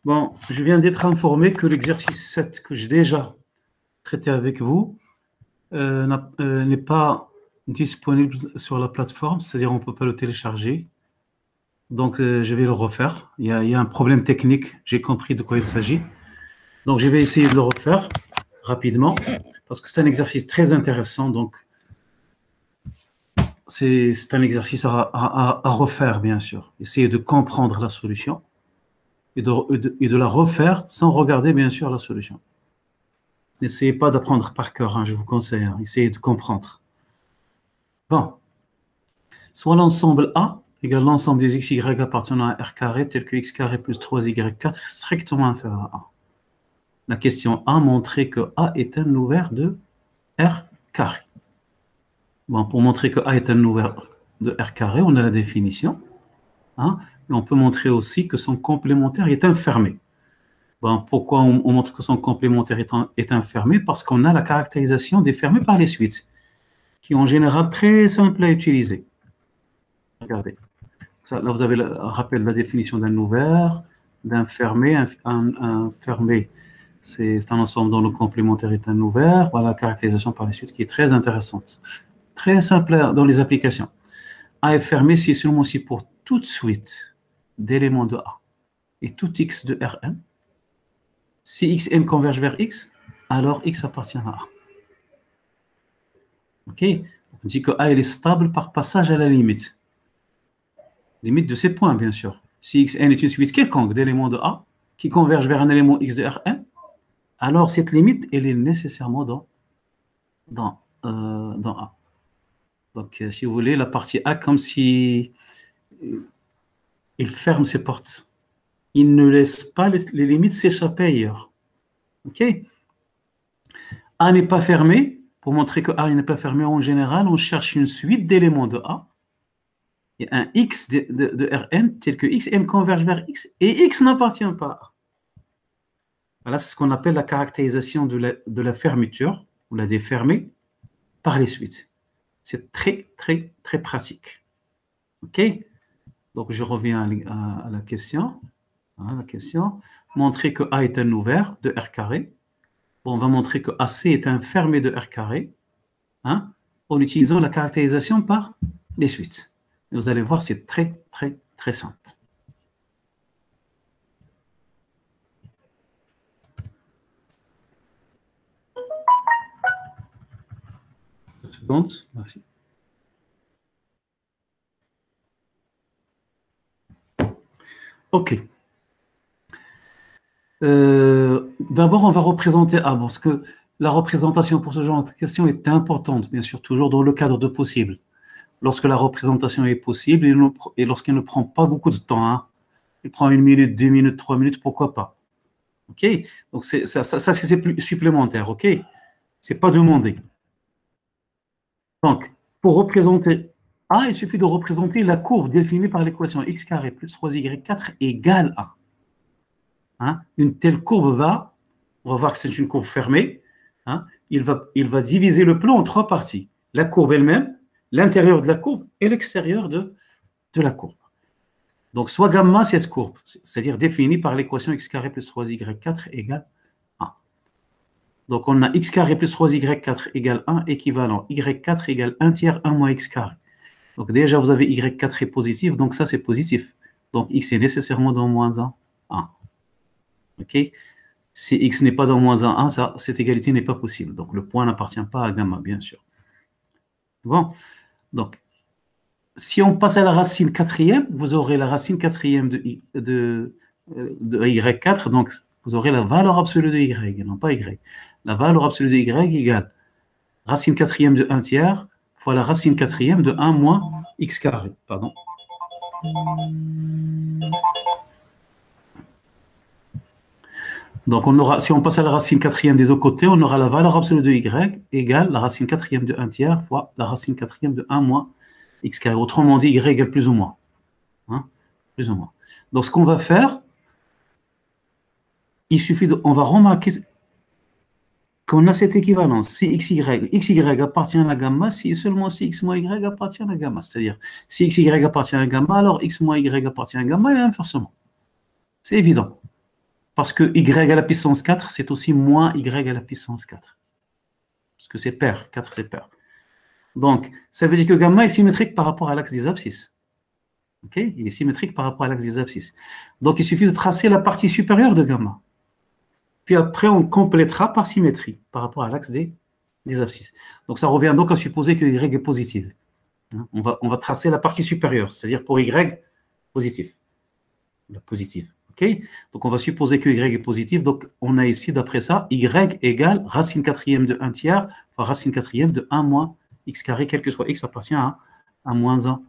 Bon, je viens d'être informé que l'exercice 7 que j'ai déjà traité avec vous n'est pas disponible sur la plateforme, c'est-à-dire on ne peut pas le télécharger. Donc, je vais le refaire. Il y a un problème technique, j'ai compris de quoi il s'agit. Donc, je vais essayer de le refaire rapidement, parce que c'est un exercice très intéressant. Donc, c'est un exercice à refaire, bien sûr. Essayer de comprendre la solution et de la refaire sans regarder, bien sûr, la solution. N'essayez pas d'apprendre par cœur, hein, je vous conseille. Hein, essayez de comprendre. Bon. Soit l'ensemble A égale l'ensemble des xy appartenant à R carré, tel que x carré plus 3y4 est strictement inférieur à A. La question A montrait que A est un ouvert de R carré. Bon, pour montrer que A est un ouvert de R carré, on a la définition. Hein, et on peut montrer aussi que son complémentaire est infermé. Bon, pourquoi on montre que son complémentaire est infermé? Parce qu'on a la caractérisation des fermés par les suites, qui est en général très simple à utiliser. Regardez. Ça, là, vous avez le rappel de la définition d'un ouvert, d'un fermé. Un fermé, c'est un ensemble dont le complémentaire est un ouvert. Voilà la caractérisation par les suites qui est très intéressante. Très simple dans les applications. A est fermé si et seulement si pour toute suite d'éléments de A et tout x de Rn, si xn converge vers x, alors x appartient à A. Ok? On dit que A est stable par passage à la limite. Limite de ces points, bien sûr. Si xn est une suite quelconque d'éléments de A qui converge vers un élément x de Rn, alors cette limite, elle est nécessairement dans A. Donc, si vous voulez, la partie A, comme si il ferme ses portes. Il ne laisse pas les limites s'échapper ailleurs. OK? A n'est pas fermé. Pour montrer que A n'est pas fermé, en général, on cherche une suite d'éléments de A. Il y a un x de Rn tel que xn converge vers x et x n'appartient pas à A. Voilà, c'est ce qu'on appelle la caractérisation de la fermeture ou la défermée par les suites. C'est très, très, très pratique. OK? Donc, je reviens à la question. Hein, la question. Montrer que A est un ouvert de R carré. Bon, on va montrer que AC est un fermé de R carré, hein, en utilisant la caractérisation par les suites. Et vous allez voir, c'est très, très, très simple. Une seconde, merci. OK. D'abord, on va représenter A, parce que la représentation pour ce genre de question est importante, bien sûr, toujours dans le cadre de possible. Lorsque la représentation est possible et lorsqu'elle ne prend pas beaucoup de temps, hein, elle prend 1 minute, 2 minutes, 3 minutes, pourquoi pas? OK? Donc, ça c'est plus supplémentaire, OK? C'est pas demandé. Donc, pour représenter A, il suffit de représenter la courbe définie par l'équation x carré plus 3y4 égale A. Hein? Une telle courbe on va voir que c'est une courbe fermée, hein? Il va diviser le plan en 3 parties. La courbe elle-même, l'intérieur de la courbe et l'extérieur de la courbe. Donc, soit gamma, cette courbe, c'est-à-dire définie par l'équation x carré plus 3y4 égale 1. Donc, on a x carré plus 3y4 égale 1 équivalent y4 égale 1 tiers 1 moins x carré. Donc, déjà, vous avez y4 est positif, donc ça, c'est positif. Donc, x est nécessairement dans moins 1. OK? Si x n'est pas dans moins 1, cette égalité n'est pas possible. Donc, le point n'appartient pas à gamma, bien sûr. Bon, donc, si on passe à la racine quatrième, vous aurez la racine quatrième de y4, donc vous aurez la valeur absolue de y, non pas y. La valeur absolue de y égale racine quatrième de 1 tiers fois la racine quatrième de 1 moins x carré. Pardon. Donc, si on passe à la racine quatrième des deux côtés, on aura la valeur absolue de y égale la racine quatrième de 1 tiers fois la racine quatrième de 1 moins x carré. Autrement dit, y égale plus ou moins. Hein? Plus ou moins. Donc, ce qu'on va faire, il suffit on va remarquer qu'on a cette équivalence. Si xy appartient à la gamma, si et seulement si x moins y appartient à la gamma. C'est-à-dire, si xy appartient à la gamma, alors x moins y appartient à la gamma et inversement. C'est évident. Parce que y à la puissance 4, c'est aussi moins y à la puissance 4. Parce que c'est pair, 4 c'est pair. Donc, ça veut dire que gamma est symétrique par rapport à l'axe des abscisses. Ok? Il est symétrique par rapport à l'axe des abscisses. Donc, il suffit de tracer la partie supérieure de gamma. Puis après, on complétera par symétrie, par rapport à l'axe des abscisses. Donc, ça revient donc à supposer que y est positive. On va tracer la partie supérieure, c'est-à-dire pour y positif. La positive. Okay, donc, on va supposer que y est positif. Donc, on a ici, d'après ça, y égale racine quatrième de 1 tiers fois racine quatrième de 1 moins x carré, quel que soit x appartient à moins 1.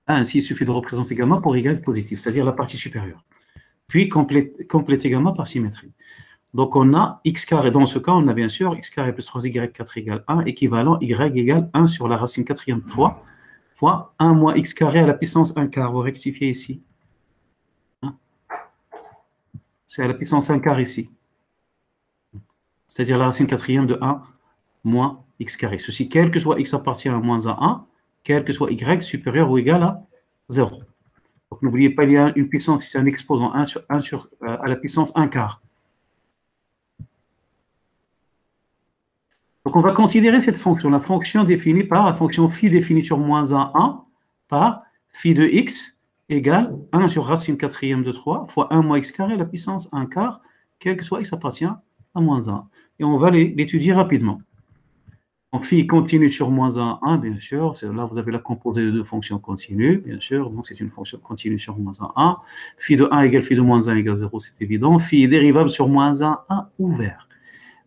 Ainsi, il suffit de représenter gamma pour y positif, c'est-à-dire la partie supérieure. Puis, compléter gamma par symétrie. Donc, on a x carré. Dans ce cas, on a bien sûr x carré plus 3y4 égale 1, équivalent y égale 1 sur la racine quatrième de 3 fois 1 moins x carré à la puissance 1 quart. Vous rectifiez ici. C'est à la puissance 1 quart ici. C'est-à-dire la racine quatrième de 1 moins x carré. Ceci, quel que soit x appartient à moins 1, quel que soit y supérieur ou égal à 0. Donc, n'oubliez pas, il y a une puissance, c'est un exposant 1 à la puissance 1 quart. Donc, on va considérer cette fonction, la fonction définie par la fonction phi définie sur moins 1 par phi de x égale 1 sur racine quatrième de 3 fois 1 moins x carré à la puissance 1 quart, quel que soit x appartient à moins 1. Et on va l'étudier rapidement. Donc, phi continue sur moins 1, bien sûr. Là, vous avez la composée de deux fonctions continues, bien sûr. Donc, c'est une fonction continue sur moins 1. Phi de 1 égale phi de moins 1 égale 0, c'est évident. Phi est dérivable sur moins 1 ouvert.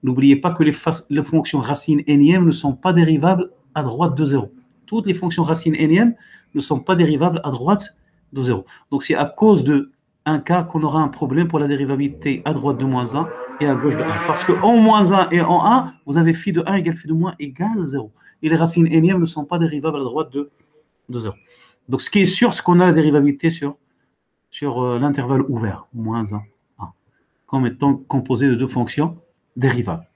N'oubliez pas que les fonctions racines énièmes ne sont pas dérivables à droite de 0. Toutes les fonctions racines énièmes ne sont pas dérivables à droite de 0. Donc, c'est à cause de un cas qu'on aura un problème pour la dérivabilité à droite de moins 1 et à gauche de 1. Parce qu'en moins 1 et en 1, vous avez phi de 1 égale phi de moins égale 0. Et les racines énièmes ne sont pas dérivables à droite de 0. Donc, ce qui est sûr, c'est qu'on a la dérivabilité sur l'intervalle ouvert, moins 1, 1, comme étant composé de deux fonctions dérivables.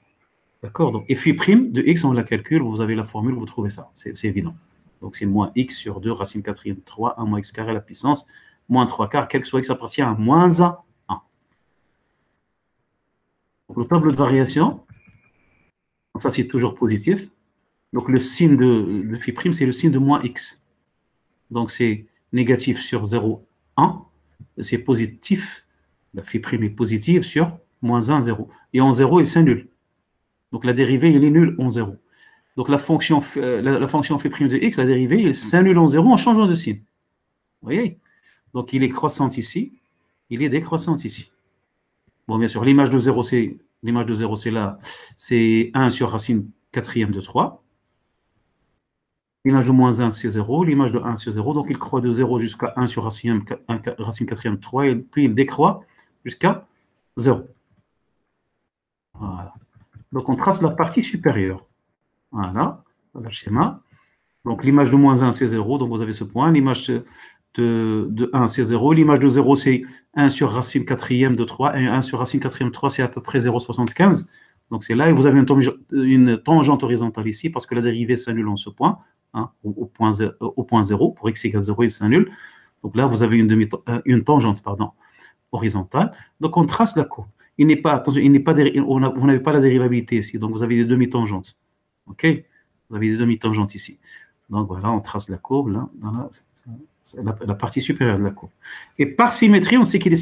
D'accord? Donc, et phi prime de x, on la calcule, vous avez la formule, vous trouvez ça. C'est évident. Donc, c'est moins x sur 2, racine quatrième de 3, 1 moins x carré à la puissance moins 3 quarts, quel que soit x appartient à moins 1. Donc, le tableau de variation, ça c'est toujours positif. Donc, le signe de phi prime, c'est le signe de moins x. Donc, c'est négatif sur 0, 1. C'est positif. La phi prime est positive sur moins 1, 0. Et en 0, il s'annule. Donc, la dérivée, elle est nulle en 0. Donc, la fonction phi prime de x, la dérivée, elle s'annule en 0 en changeant de signe. Vous voyez? Donc, il est croissante ici, il est décroissante ici. Bon, bien sûr, l'image de 0, c'est là, c'est 1 sur racine quatrième de 3. L'image de moins 1, c'est 0. L'image de 1, c'est 0. Donc, il croît de 0 jusqu'à 1 sur racine quatrième de 3. Et puis, il décroît jusqu'à 0. Voilà. Donc, on trace la partie supérieure. Voilà le schéma. Donc, l'image de moins 1, c'est 0. Donc, vous avez ce point. L'image de 1, c'est 0. L'image de 0, c'est 1 sur racine quatrième de 3. Et 1 sur racine quatrième de 3, c'est à peu près 0,75. Donc, c'est là. Et vous avez une tangente horizontale ici parce que la dérivée s'annule en ce point, au point 0. Pour x égale 0, il s'annule. Donc là, vous avez une tangente horizontale. Donc, on trace la courbe. Vous n'avez pas la dérivabilité ici. Donc, vous avez des demi-tangentes. OK? Vous avez des demi-tangentes ici. Donc, voilà, on trace la courbe là. La partie supérieure de la courbe. Et par symétrie, on sait qu'il est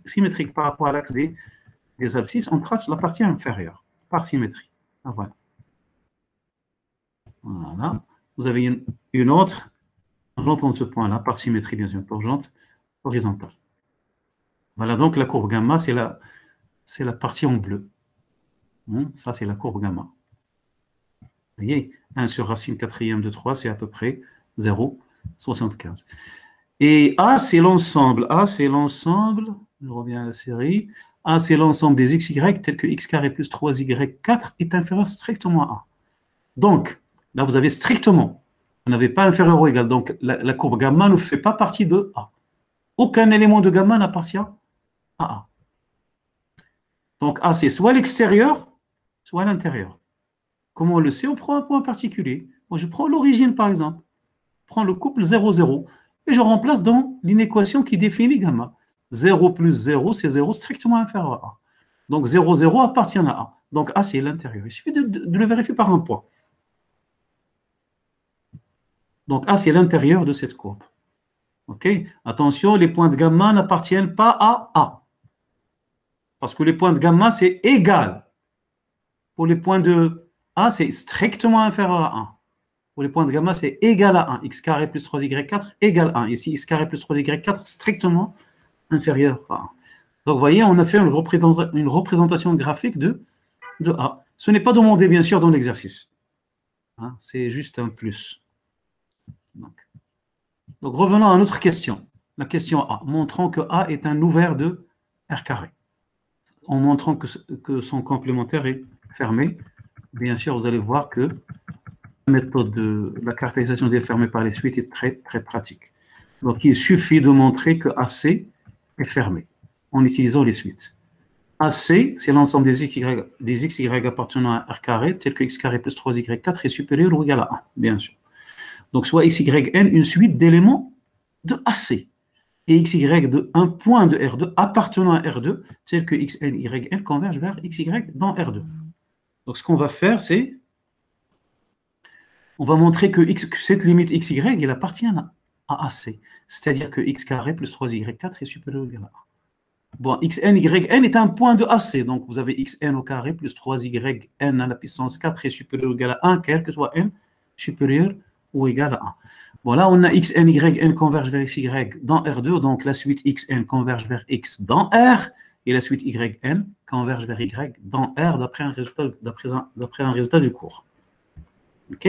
symétrique par rapport à l'axe des abscisses. On trace la partie inférieure par symétrie. Voilà. Voilà. Vous avez une autre tangente en ce point-là, par symétrie, bien sûr, tangente horizontale. Voilà, donc la courbe gamma, c'est la partie en bleu. Ça, c'est la courbe gamma. Vous voyez, 1 sur racine quatrième de 3, c'est à peu près 0,75. Et A, c'est l'ensemble. A, c'est l'ensemble, je reviens à la série. A, c'est l'ensemble des xy, tel que x carré plus 3y4 est inférieur strictement à A. Donc, là, vous avez strictement. Vous n'avez pas inférieur ou égal. Donc, la courbe gamma ne fait pas partie de A. Aucun élément de gamma n'appartient à A. Donc, A, c'est soit l'extérieur, soit l'intérieur. Comment on le sait? On prend un point particulier. Moi, je prends l'origine, par exemple. Je prends le couple 0, 0. Et je remplace dans l'inéquation qui définit gamma. 0 plus 0, c'est 0 strictement inférieur à A. Donc 0, 0 appartient à A. Donc A, c'est l'intérieur. Il suffit de le vérifier par un point. Donc A, c'est l'intérieur de cette courbe. OK? Attention, les points de gamma n'appartiennent pas à A. Parce que les points de gamma, c'est égal. Pour les points de A, c'est strictement inférieur à 1. Pour les points de gamma, c'est égal à 1. X carré plus 3y4 égale 1. Ici, x carré plus 3y4 strictement inférieur à 1. Donc, vous voyez, on a fait une représentation graphique de A. Ce n'est pas demandé, bien sûr, dans l'exercice. Hein, c'est juste un plus. Donc, revenons à notre question. La question A. Montrons que A est un ouvert de R carré. En montrant que son complémentaire est fermé. Bien sûr, vous allez voir que la méthode de la caractérisation des fermés par les suites est très, très pratique. Donc, il suffit de montrer que AC est fermé en utilisant les suites. AC, c'est l'ensemble des xy appartenant à R carré, tel que x carré plus 3y4 est supérieur ou égal à 1, bien sûr. Donc, soit xyn, une suite d'éléments de AC. Et xy de un point de R2 appartenant à R2, tel que xn, yn converge vers xy dans R2. Donc, ce qu'on va faire, c'est on va montrer que cette limite xy, elle appartient à AC. C'est-à-dire que x carré plus 3y4 est supérieur ou égal à 1. Bon, xn, yn est un point de AC. Donc, vous avez xn au carré plus 3yn à la puissance 4 est supérieur ou égal à 1, quel que soit n supérieur ou égal à 1. Bon, là, on a xn, yn converge vers xy dans R2. Donc, la suite xn converge vers x dans R. Et la suite yn converge vers y dans R d'après un résultat du cours. OK?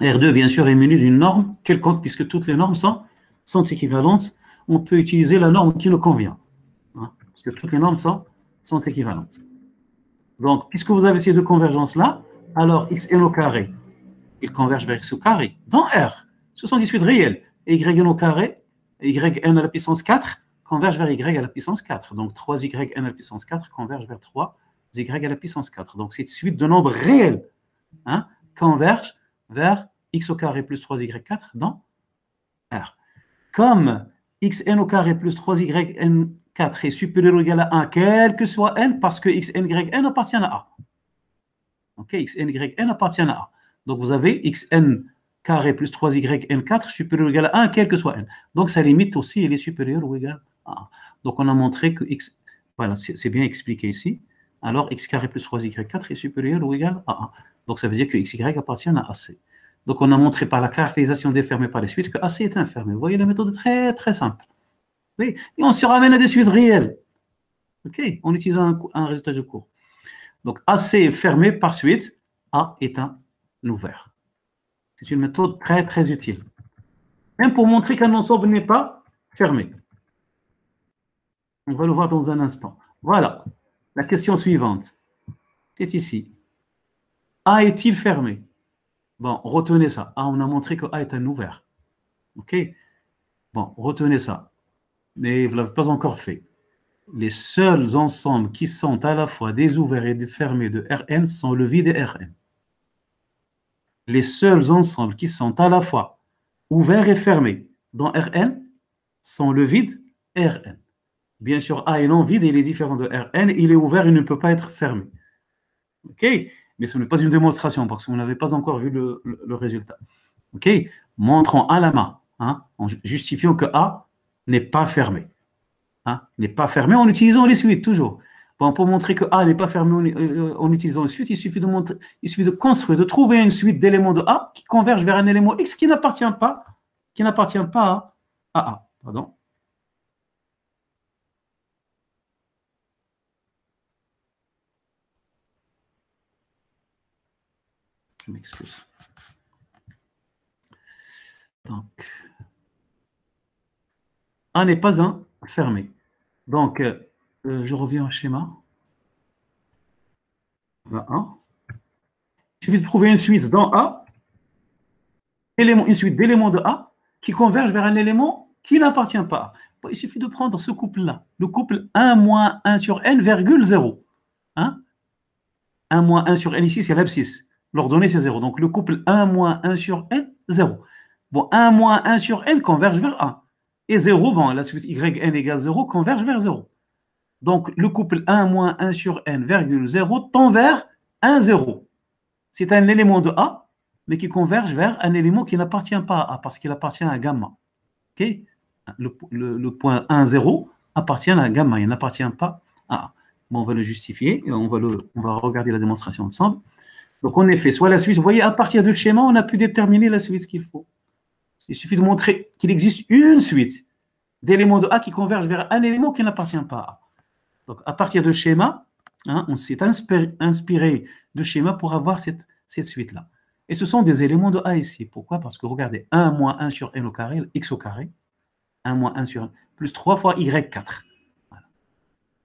R2, bien sûr, est muni d'une norme quelconque, puisque toutes les normes sont équivalentes. On peut utiliser la norme qui nous convient, hein, parce que toutes les normes sont équivalentes. Donc, puisque vous avez ces deux convergences-là, alors xn au carré, il converge vers x au carré dans R. Ce sont des suites réelles. Et yn au carré, yn à la puissance 4, converge vers y à la puissance 4. Donc, 3yn à la puissance 4 converge vers 3y à la puissance 4. Donc, cette suite de nombres réels, hein, converge vers x au carré plus 3y4 dans R. Comme xn au carré plus 3yn4 est supérieur ou égal à 1, quel que soit n, parce que xn, yn appartient à A. Ok, xn, yn appartient à A. Donc vous avez xn carré plus 3yn4 supérieur ou égal à 1, quel que soit n. Donc sa limite aussi, elle est supérieure ou égale à 1. Donc on a montré que x, voilà, c'est bien expliqué ici. Alors x carré plus 3y4 est supérieur ou égal à 1. Donc ça veut dire que xy appartient à AC. Donc, on a montré par la caractérisation des fermés par les suites que AC est un fermé. Vous voyez, la méthode est très, très simple. Oui, et on se ramène à des suites réelles. OK, en utilisant un résultat de cours. Donc, AC est fermé par suite, A est un ouvert. C'est une méthode très, très utile. Même pour montrer qu'un ensemble n'est pas fermé. On va le voir dans un instant. Voilà, la question suivante. C'est ici. A est-il fermé? Bon, retenez ça. Ah, on a montré que A est un ouvert. OK? Bon, retenez ça. Mais vous ne l'avez pas encore fait. Les seuls ensembles qui sont à la fois des ouverts et des fermés de Rn sont le vide et Rn. Les seuls ensembles qui sont à la fois ouverts et fermés dans Rn sont le vide et Rn. Bien sûr, A est non vide, il est différent de Rn. Il est ouvert, il ne peut pas être fermé. OK? Mais ce n'est pas une démonstration parce qu'on n'avait pas encore vu le résultat. OK? Montrons à la main, hein, en justifiant que A n'est pas fermé. Hein, n'est pas fermé en utilisant les suites, toujours. Bon, pour montrer que A n'est pas fermé en utilisant les suites, il suffit de construire, de trouver une suite d'éléments de A qui converge vers un élément X qui n'appartient pas à A. Pardon. Je m'excuse. Donc, A n'est pas un fermé. Donc, je reviens au schéma. Là, il suffit de trouver une suite dans A, une suite d'éléments de A qui convergent vers un élément qui n'appartient pas à A. Bon, il suffit de prendre ce couple-là, le couple 1 moins 1 sur n, virgule 0. Hein? 1 moins 1 sur n ici, c'est l'abscisse. L'ordonnée, c'est 0. Donc, le couple 1 moins 1 sur n, 0. Bon, 1 moins 1 sur n converge vers 1. Et 0, bon, la suite yn égale 0 converge vers 0. Donc, le couple 1 moins 1 sur n, virgule 0 tend vers 1, 0. C'est un élément de A, mais qui converge vers un élément qui n'appartient pas à A, parce qu'il appartient à gamma. Okay? Le point 1, 0 appartient à gamma, il n'appartient pas à A. Bon, on va le justifier, et on va regarder la démonstration ensemble. Donc, en effet, soit la suite, vous voyez, à partir du schéma, on a pu déterminer la suite qu'il faut. Il suffit de montrer qu'il existe une suite d'éléments de A qui convergent vers un élément qui n'appartient pas à A. Donc, à partir de schéma, hein, on s'est inspiré de schéma pour avoir cette suite-là. Et ce sont des éléments de A ici. Pourquoi? Parce que regardez, 1 moins 1 sur n au carré, x au carré, 1 moins 1 sur n, plus 3 fois y4. Voilà.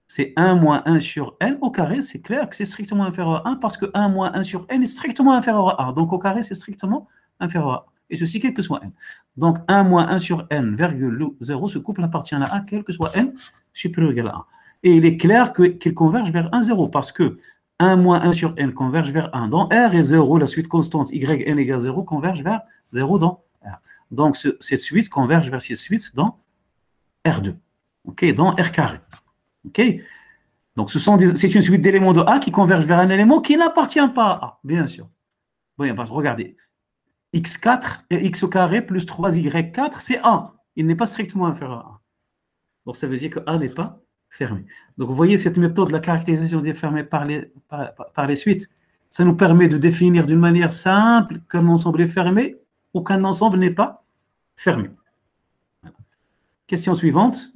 C'est 1 moins 1 sur n au carré, c'est clair que c'est strictement inférieur à 1 parce que 1 moins 1 sur n est strictement inférieur à 1. Donc, au carré, c'est strictement inférieur à 1. Et ceci, quel que soit n. Donc, 1 moins 1 sur n, virgule 0, ce couple appartient à A, quel que soit n, supérieur ou égal à 1. Et il est clair qu'il converge vers 1, 0, parce que 1 moins 1 sur n converge vers 1 dans R, et 0, la suite constante yn égale 0, converge vers 0 dans R. Donc, cette suite converge vers cette suite dans R2, okay, dans R carré. Okay. Donc, c'est une suite d'éléments de A qui convergent vers un élément qui n'appartient pas à A, bien sûr. Bon, regardez, x4 et x au carré plus 3y4, c'est 1. Il n'est pas strictement inférieur à 1. Donc, ça veut dire que A n'est pas fermé. Donc, vous voyez cette méthode, la caractérisation des fermés par les suites, ça nous permet de définir d'une manière simple qu'un ensemble est fermé ou qu'un ensemble n'est pas fermé. Voilà. Question suivante.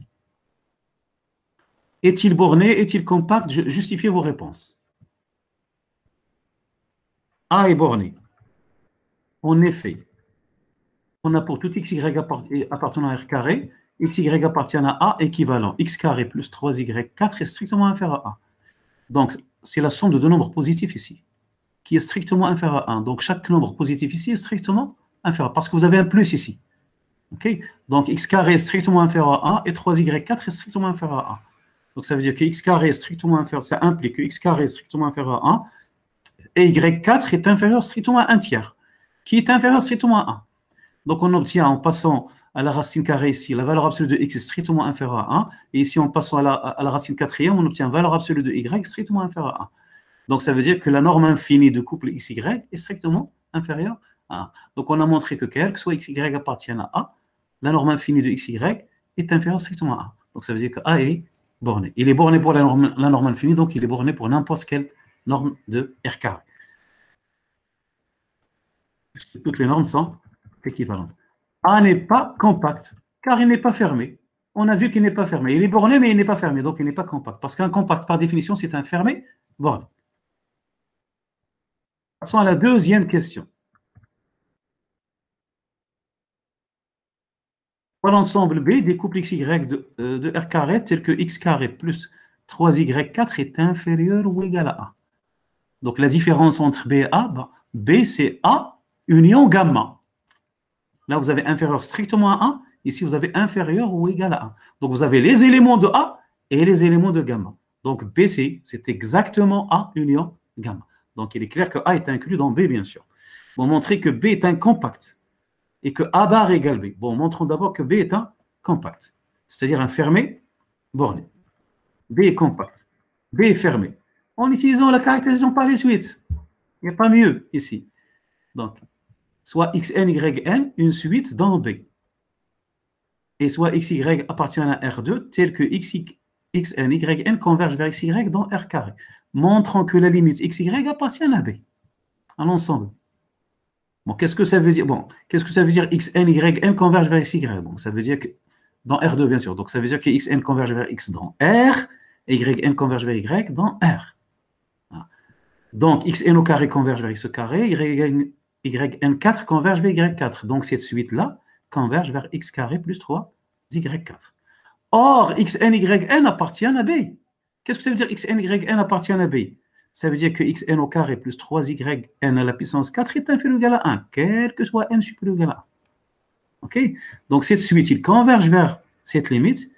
Est-il borné? Est-il compact? Justifiez vos réponses. A est borné. En effet, on a pour tout xy appartenant à R carré, xy appartient à A équivalent. X carré plus 3y4 est strictement inférieur à A. Donc, c'est la somme de deux nombres positifs ici, qui est strictement inférieur à 1. Donc, chaque nombre positif ici est strictement inférieur, parce que vous avez un plus ici. Okay. Donc, x carré est strictement inférieur à 1 et 3y4 est strictement inférieur à 1. Donc, ça veut dire que x carré est strictement inférieur, ça implique que x carré est strictement inférieur à 1 et y4 est inférieur strictement à 1 tiers, qui est inférieur strictement à 1. Donc, on obtient en passant à la racine carrée ici, la valeur absolue de x est strictement inférieure à 1. Et ici, en passant à la racine quatrième, on obtient valeur absolue de y strictement inférieure à 1. Donc, ça veut dire que la norme infinie de couple xy est strictement inférieure à 1. Donc, on a montré que quel que soit xy appartient à A, la norme infinie de xy est inférieure strictement à 1. Donc, ça veut dire que A est borné. Il est borné pour la norme infinie, donc il est borné pour n'importe quelle norme de R carré. Toutes les normes sont équivalentes. A n'est pas compact, car il n'est pas fermé. On a vu qu'il n'est pas fermé. Il est borné, mais il n'est pas fermé, donc il n'est pas compact. Parce qu'un compact, par définition, c'est un fermé borné. Passons à la deuxième question. Pour l'ensemble B des couples xy de R carré, tel que x carré plus 3y4 est inférieur ou égal à A. Donc la différence entre B et A, B c'est A union gamma. Là, vous avez inférieur strictement à 1. Ici, vous avez inférieur ou égal à 1. Donc, vous avez les éléments de A et les éléments de gamma. Donc, BC, c'est exactement A union gamma. Donc, il est clair que A est inclus dans B, bien sûr. Bon, montrer que B est un compact et que A bar égale B. Bon, montrons d'abord que B est un compact, c'est-à-dire un fermé borné. B est compact. B est fermé. En utilisant la caractérisation par les suites. Il n'y a pas mieux ici. Donc, soit xn, yn, une suite dans B. Et soit xy appartient à R2, tel que xn, yn converge vers xy dans R carré, montrant que la limite xy appartient à B, à l'ensemble. Bon, qu'est-ce que ça veut dire? Bon, qu'est-ce que ça veut dire xn, yn converge vers xy? Bon, ça veut dire que, dans R2, bien sûr, donc ça veut dire que xn converge vers x dans R, et yn converge vers y dans R. Voilà. Donc, xn au carré converge vers x au carré, yn4 converge vers y4. Donc, cette suite-là converge vers x carré plus 3y4. Or, xn, yn appartient à B. Qu'est-ce que ça veut dire xn, yn appartient à B? Ça veut dire que xn au carré plus 3yn à la puissance 4 est inférieur ou égal à 1, quel que soit n supérieur ou égal à 1. OK? Donc, cette suite, il converge vers cette limite,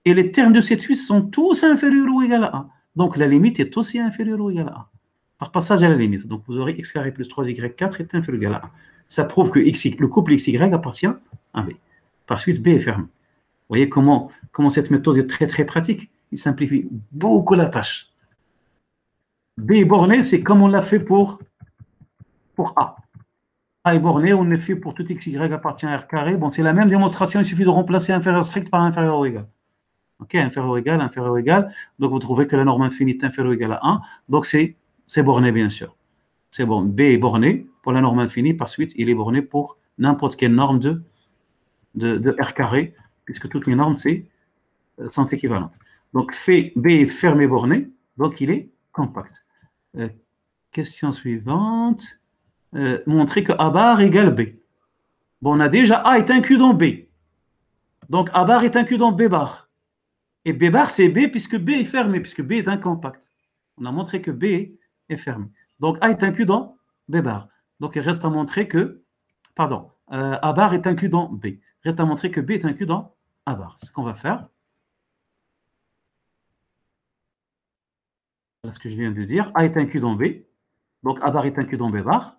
et les termes de cette suite sont tous inférieurs ou égal à 1. Donc, la limite est aussi inférieure ou égal à 1. Par passage à la limite. Donc, vous aurez x carré plus 3y4 est inférieur ou égal à 1. Ça prouve que le couple xy appartient à B. Par suite, B est fermé. voyez comment cette méthode est très, très pratique. Il simplifie beaucoup la tâche. B borné, c'est comme on l'a fait pour A. A est borné, on le fait pour tout x, y appartient à R carré. Bon, c'est la même démonstration, il suffit de remplacer inférieur strict par inférieur ou égal. OK, inférieur ou égal, inférieur ou égal. Donc, vous trouvez que la norme infinie est inférieure ou égale à 1. Donc, c'est borné, bien sûr. C'est bon. B est borné pour la norme infinie. Par suite, il est borné pour n'importe quelle norme de R carré, puisque toutes les normes sont équivalentes. Donc, B est fermé borné, donc il est compact. Question suivante. Montrer que A bar égale B. Bon, on a déjà A est inclus dans B. Donc, A bar est inclus dans B bar. Et B bar, c'est B puisque B est fermé, puisque B est incompact. On a montré que B est fermé. Donc, A est inclus dans B bar. Donc, il reste à montrer que, pardon, A bar est inclus dans B. Il reste à montrer que B est inclus dans A bar. C'est ce qu'on va faire. Voilà ce que je viens de dire. A est inclus dans B. Donc, A bar est inclus dans B bar.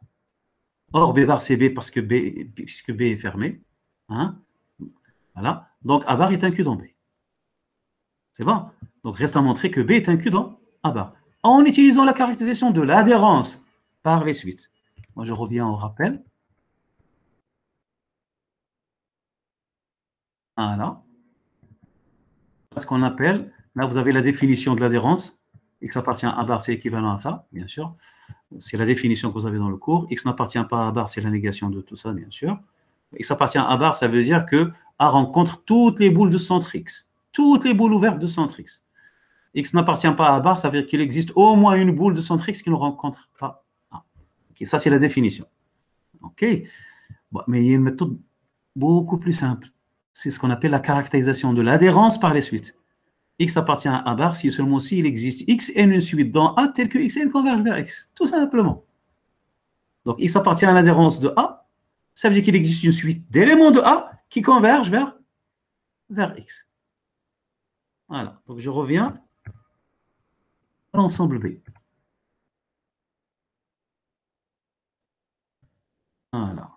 Or, B bar, c'est B parce que puisque B est fermé. Hein? Voilà. Donc, A bar est inclus dans B. C'est bon. Donc, reste à montrer que B est inclus dans A bar. En utilisant la caractérisation de l'adhérence par les suites. Moi, je reviens au rappel. Voilà. Ce qu'on appelle, là, vous avez la définition de l'adhérence. X appartient à A bar, c'est équivalent à ça, bien sûr. C'est la définition que vous avez dans le cours. X n'appartient pas à A bar, c'est la négation de tout ça, bien sûr. X appartient à A bar, ça veut dire que A rencontre toutes les boules de centre X. Toutes les boules ouvertes de centre X. X n'appartient pas à A bar, ça veut dire qu'il existe au moins une boule de centre X qui ne rencontre pas A. Okay, ça, c'est la définition. OK. Bon, mais il y a une méthode beaucoup plus simple. C'est ce qu'on appelle la caractérisation de l'adhérence par les suites. X appartient à A bar si seulement s'il existe X et une suite dans A telle que X converge vers X. Tout simplement. Donc, X appartient à l'adhérence de A. Ça veut dire qu'il existe une suite d'éléments de A qui convergent vers X. Voilà. Donc, je reviens à l'ensemble B. Voilà.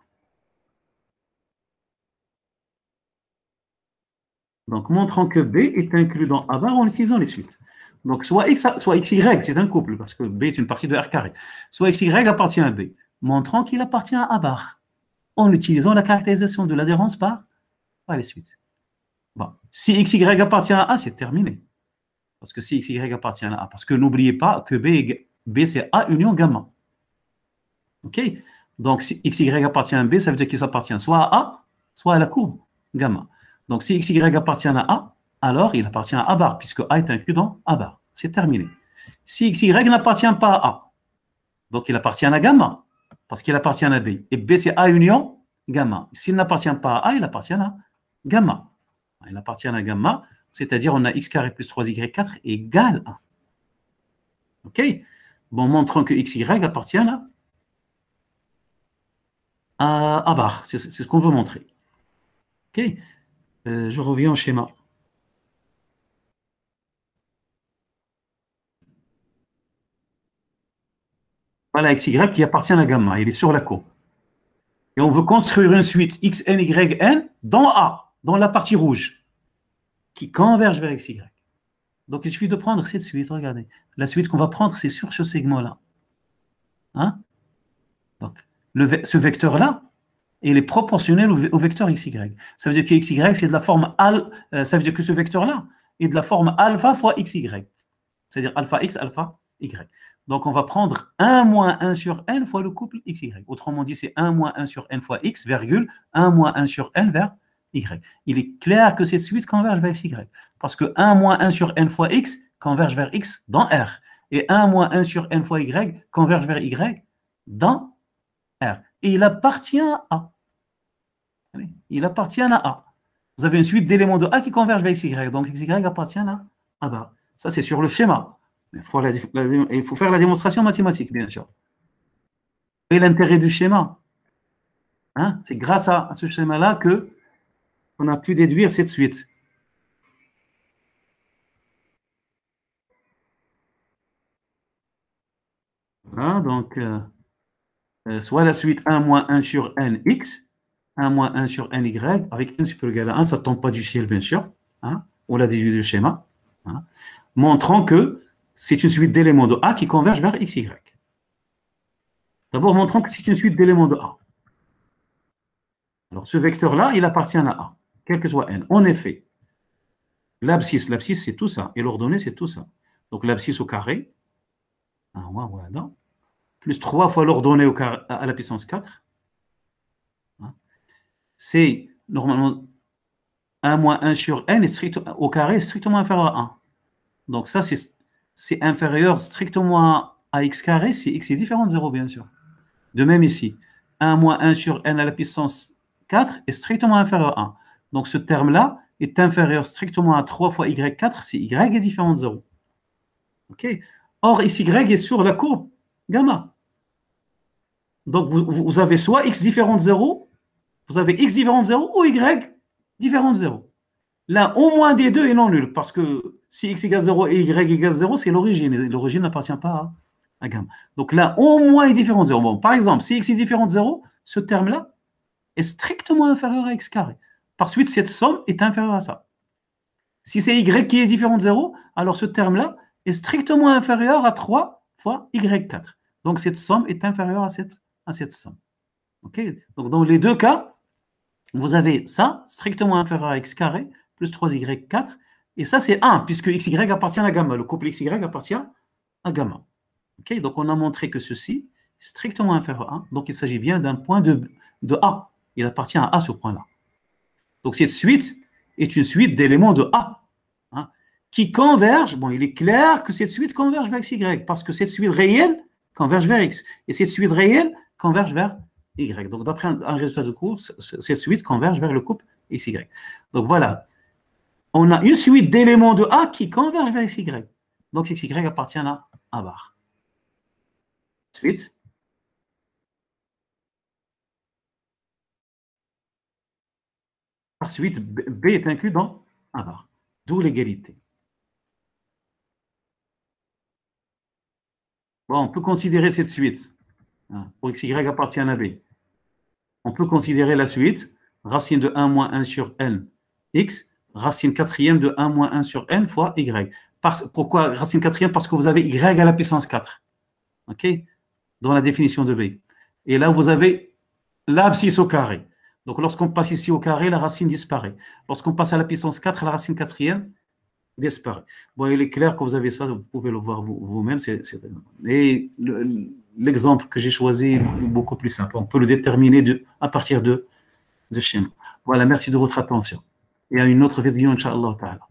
Donc, montrant que B est inclus dans A bar en utilisant les suites. Donc, soit XY, c'est un couple, parce que B est une partie de R carré. Soit XY appartient à B, montrant qu'il appartient à A bar, en utilisant la caractérisation de l'adhérence par les suites. Bon. Si XY appartient à A, c'est terminé. Parce que si XY appartient à A, parce que n'oubliez pas que B c'est A union gamma. OK? Donc, si XY appartient à B, ça veut dire qu'il s'appartient soit à A, soit à la courbe gamma. Donc, si XY appartient à A, alors il appartient à A bar, puisque A est inclus dans A bar. C'est terminé. Si XY n'appartient pas à A, donc il appartient à gamma, parce qu'il appartient à B. Et B, c'est A union gamma. S'il n'appartient pas à A, il appartient à gamma. Il appartient à gamma, c'est-à-dire on a x carré plus 3y4 égale 1. OK? Bon, montrons que xy appartient à A bar. C'est ce qu'on veut montrer. OK? Je reviens au schéma. Voilà xy qui appartient à gamma. Il est sur la courbe. Et on veut construire une suite xn, yn dans A, dans la partie rouge, qui converge vers xy. Donc, il suffit de prendre cette suite. Regardez. La suite qu'on va prendre, c'est sur ce segment-là. Hein? Donc, ce vecteur-là, il est proportionnel au vecteur xy. Ça veut dire que xy, c'est de la forme ça veut dire que ce vecteur-là est de la forme alpha fois xy. C'est-à-dire alpha x, alpha y. Donc, on va prendre 1 moins 1 sur n fois le couple xy. Autrement dit, c'est 1 moins 1 sur n fois x, virgule, 1 moins 1 sur n vers y. Il est clair que cette suite converge vers xy. Parce que 1 moins 1 sur n fois x converge vers x dans R. Et 1 moins 1 sur n fois y converge vers y dans R. Et il appartient à A. Il appartient à A. Vous avez une suite d'éléments de A qui convergent vers xy. Donc xy appartient à A bar. Ça, c'est sur le schéma. Il faut faire la démonstration mathématique, bien sûr. Et l'intérêt du schéma, hein, c'est grâce à ce schéma-là qu'on a pu déduire cette suite. Voilà, donc, soit la suite 1 moins 1 sur n x, 1 moins 1 sur ny, avec n supérieur égal à 1, ça ne tombe pas du ciel, bien sûr. Hein, on l'a déduit du schéma. Hein, montrant que c'est une suite d'éléments de A qui convergent vers xy. D'abord, montrons que c'est une suite d'éléments de A. Alors, ce vecteur-là, il appartient à A, quel que soit n. En effet, l'abscisse, c'est tout ça, et l'ordonnée, c'est tout ça. Donc, l'abscisse au carré, voilà, plus 3 fois l'ordonnée à la puissance 4, hein, c'est normalement 1 moins 1 sur n au carré est strictement inférieur à 1. Donc, ça, c'est inférieur strictement à x carré si x est différent de 0, bien sûr. De même ici, 1 moins 1 sur n à la puissance 4 est strictement inférieur à 1. Donc, ce terme-là est inférieur strictement à 3 fois y4 si y est différent de 0. Okay. Or, ici, y est sur la courbe gamma. Donc, vous avez soit x différent de 0, vous avez x différent de 0 ou y différent de 0. L'un au moins des deux est non nul, parce que si x égale 0 et y égale 0, c'est l'origine, et l'origine n'appartient pas à gamma. Donc là, au moins est différent de 0. Bon, par exemple, si x est différent de 0, ce terme-là est strictement inférieur à x carré. Par suite, cette somme est inférieure à ça. Si c'est y qui est différent de 0, alors ce terme-là est strictement inférieur à 3 fois y4. Donc cette somme est inférieure à cette somme. Okay. Donc dans les deux cas, vous avez ça, strictement inférieur à x carré, plus 3y4, et ça c'est 1, puisque xy appartient à gamma. Le couple xy appartient à gamma. Okay. Donc on a montré que ceci est strictement inférieur à 1, donc il s'agit bien d'un point de A. Il appartient à A ce point-là. Donc cette suite est une suite d'éléments de A, hein, qui convergent. Bon, il est clair que cette suite converge vers xy, parce que cette suite réelle converge vers x, et cette suite réelle converge vers y. Donc d'après un résultat de cours, cette suite converge vers le couple xy. Donc voilà, on a une suite d'éléments de A qui convergent vers xy. Donc xy appartient à A bar. Suite. Par suite, B est inclus dans A bar. D'où l'égalité. Bon, on peut considérer cette suite. Hein, pour xy appartient à B. On peut considérer la suite, racine de 1 moins 1 sur n, x, racine quatrième de 1 moins 1 sur n fois y. Pourquoi racine quatrième? Parce que vous avez y à la puissance 4. OK? Dans la définition de B. Et là, vous avez l'abscisse au carré. Donc, lorsqu'on passe ici au carré, la racine disparaît. Lorsqu'on passe à la puissance 4, la racine quatrième disparaît. Bon, il est clair que vous avez ça, vous pouvez le voir vous-même. Et l'exemple que j'ai choisi est beaucoup plus simple. On peut le déterminer à partir de schéma. Voilà, merci de votre attention. Et à une autre vidéo, Inch'Allah Ta'ala.